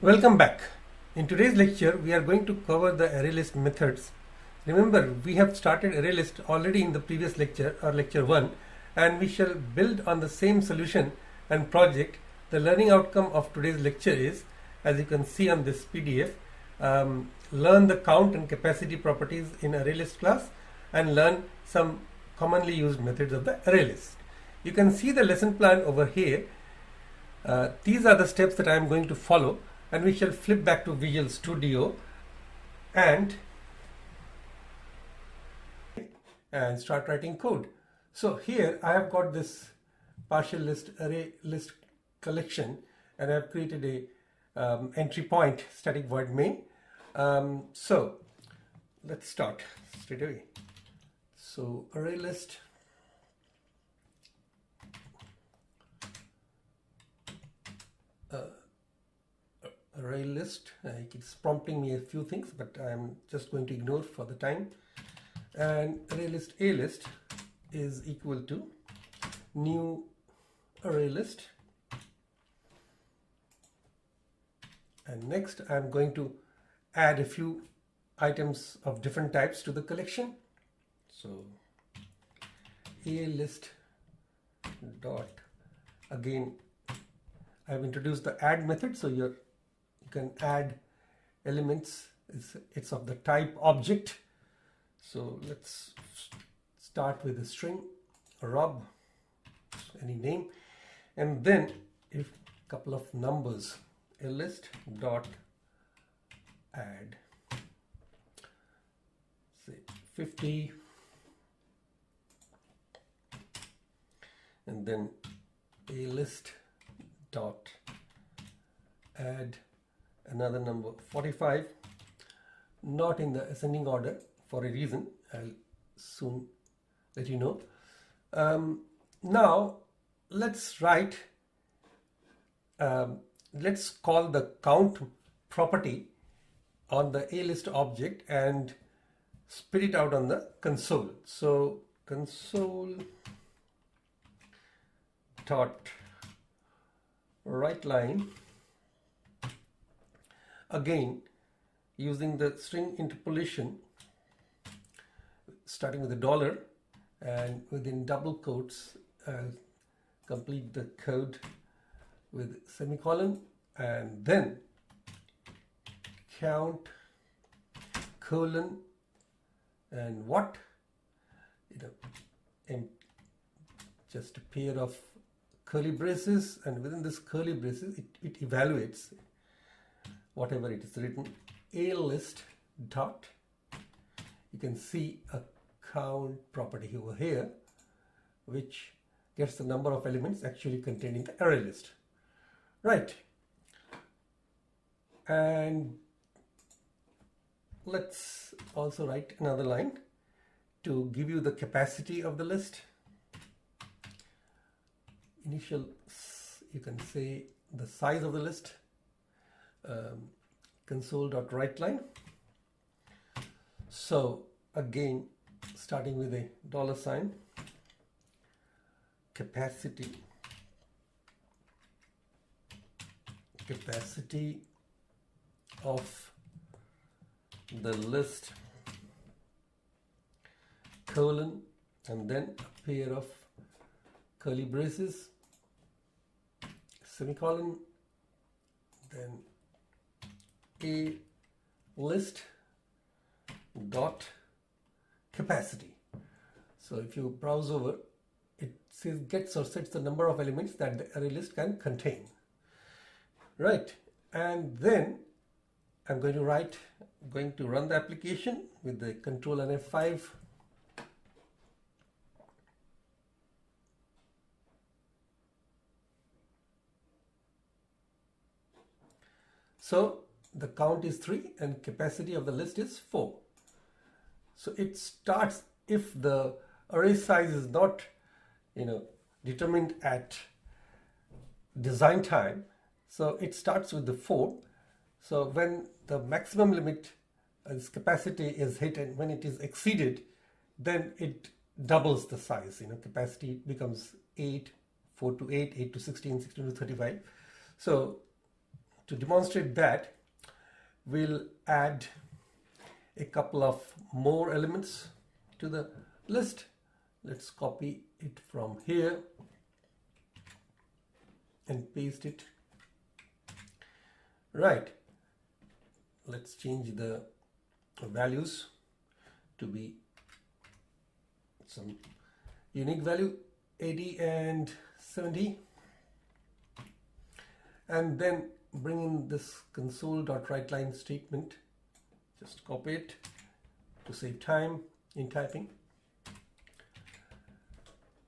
Welcome back. In today's lecture, we are going to cover the ArrayList methods. Remember, we have started ArrayList already in the previous lecture, or lecture 1, and we shall build on the same solution and project. The learning outcome of today's lecture is, as you can see on this PDF, learn the count and capacity properties in ArrayList class and learn some commonly used methods of the ArrayList. You can see the lesson plan over here. These are the steps that I am going to follow, and we shall flip back to Visual Studio and start writing code. So here I have got this partial list array list collection, and I have created a entry point static void main. So let's start straight away. So array list it's prompting me a few things, but I'm just going to ignore for the time. And ArrayList A list is equal to new ArrayList, and next I'm going to add a few items of different types to the collection. So A list dot, again I've introduced the add method, so you can add elements. It's of the type object. So let's start with a string, Rob, any name, and then a couple of numbers, a list dot add, say 50, and then a list dot add another number 45, not in the ascending order for a reason. I'll soon let you know. Now let's write, let's call the count property on the A list object and spit it out on the console. So console dot write line, again using the string interpolation, starting with a dollar, and within double quotes I'll complete the code with semicolon, and then count colon and what, and just a pair of curly braces, and within this curly braces it evaluates whatever it is written. A list dot, you can see a count property over here which gets the number of elements actually contained in the array list, right? And let's also write another line to give you the capacity of the list. Initial, you can say the size of the list, console.writeLine. So again, starting with a dollar sign, capacity of the list, colon, and then a pair of curly braces, semicolon, then a list dot capacity. So if you browse over, it says gets or sets the number of elements that the array list can contain, right? And then I'm going to run the application with the Control and F5. So the count is 3 and capacity of the list is 4. So it starts, if the array size is not determined at design time, so it starts with the 4. So when the maximum limit as capacity is hit and when it is exceeded, then it doubles the size. Capacity becomes 8, 4 to 8, 8 to 16, 16 to 35. So to demonstrate that, we'll add a couple of more elements to the list. Let's copy it from here and paste it. Right. Let's change the values to be some unique value, 80 and 70. And then bring in this console.writeLine statement. Just copy it to save time in typing.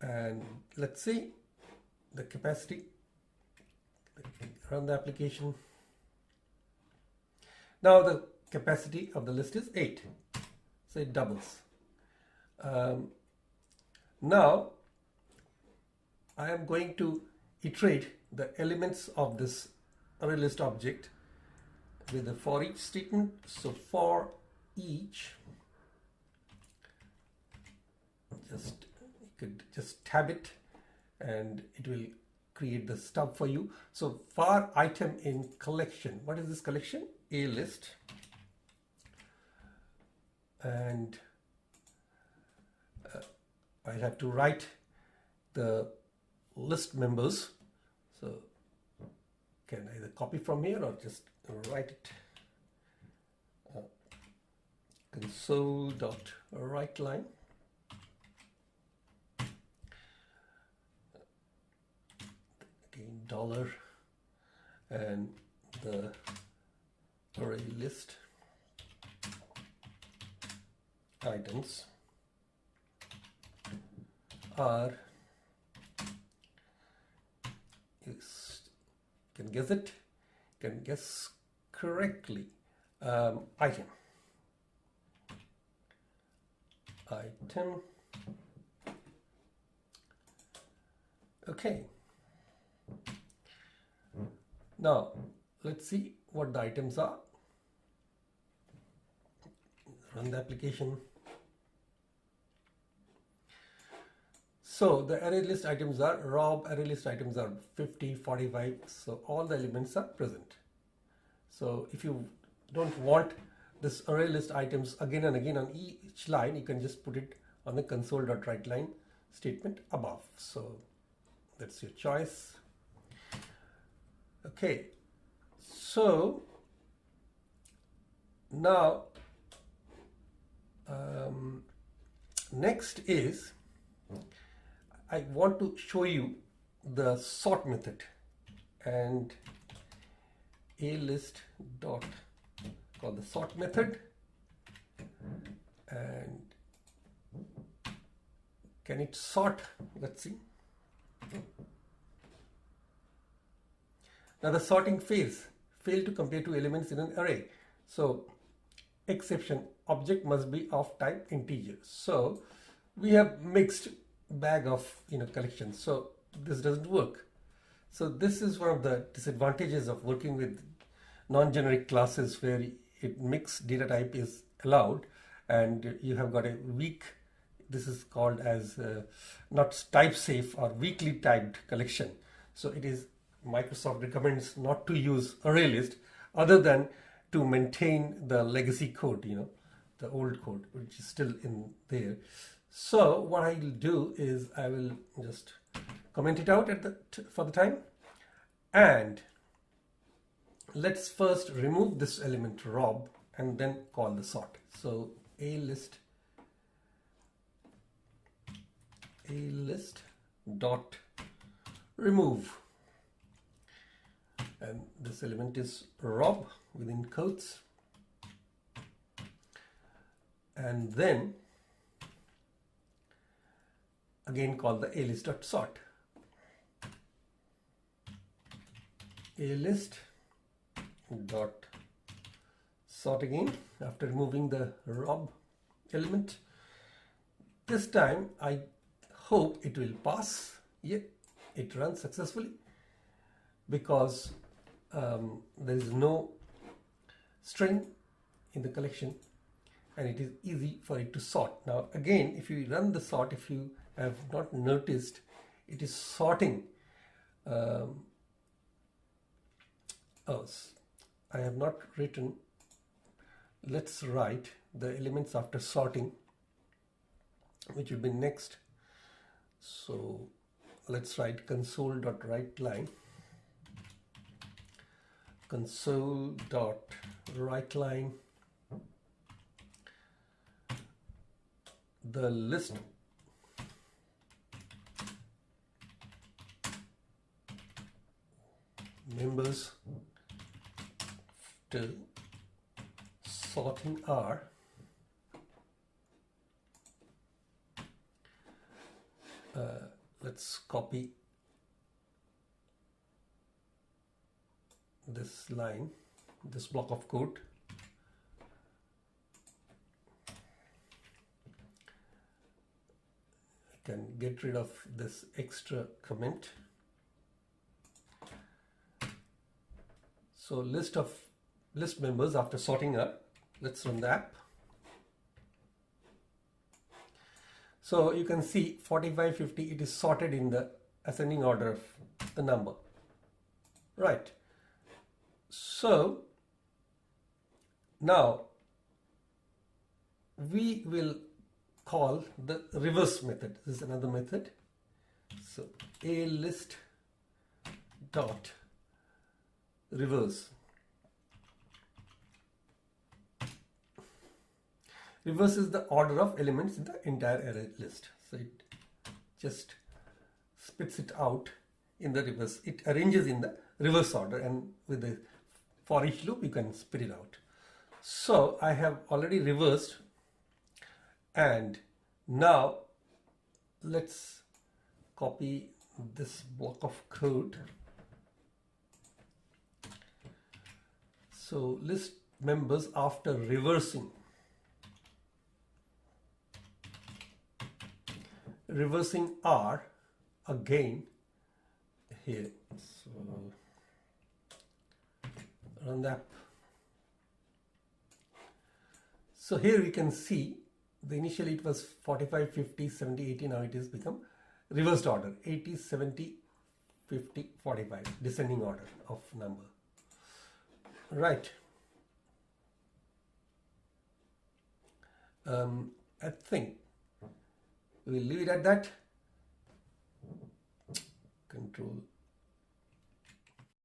And let's see the capacity. Run the application. Now the capacity of the list is 8. So it doubles. Now I am going to iterate the elements of this ArrayList object with a for each statement. So for each, you could just tab it and it will create the stub for you. So for item in collection, what is this collection? A list. And I have to write the list members. So can either copy from here or just write it. Console.writeLine. Again, dollar and the array list items are, you can guess it, can guess correctly, item. Okay. Now let's see what the items are. Run the application. So the ArrayList items are Rob, ArrayList items are 50, 45. So all the elements are present. So if you don't want this ArrayList items again and again on each line, you can just put it on the console.writeLine statement above. So that's your choice. Okay. So now next is I want to show you the sort method, and a list dot call the sort method, and can it sort? Let's see. Now the sorting phase, fail to compare two elements in an array. So exception, object must be of type integer. So we have mixed bag of collections, so this doesn't work. So this is one of the disadvantages of working with non-generic classes, where mixed data type is allowed and you have got a weak, this is called as not type safe or weakly typed collection. So it is, Microsoft recommends not to use ArrayList other than to maintain the legacy code, the old code which is still in there. So what I will do is I will just comment it out for the time, and let's first remove this element Rob and then call the sort. So a list dot remove, and this element is Rob within quotes, and then again call the a list dot sort. A list dot sort again after removing the Rob element. This time I hope it will pass. Yeah, it runs successfully because there is no string in the collection and it is easy for it to sort. Now again, if you run the sort, if you have not noticed, it is sorting Oh, I have not written. Let's write the elements after sorting, which will be next. So let's write console.writeLine. Console.writeLine. The list members to sorting are let's copy this line, this block of code. I can get rid of this extra comment. So list members after sorting are, let's run the app. So you can see 45, 50, it is sorted in the ascending order of the number, right? So now we will call the reverse method. This is another method. So ArrayList dot reverse. Reverse is the order of elements in the entire array list. So it just spits it out in the reverse. It arranges in the reverse order, and with the for each loop you can spit it out. So I have already reversed, and now let's copy this block of code. So list members after reversing. Reversing are again here. So run the app. So here we can see initially it was 45, 50, 70, 80. Now it is become reversed order, 80, 70, 50, 45, descending order of number. Right. I think we'll leave it at that. Control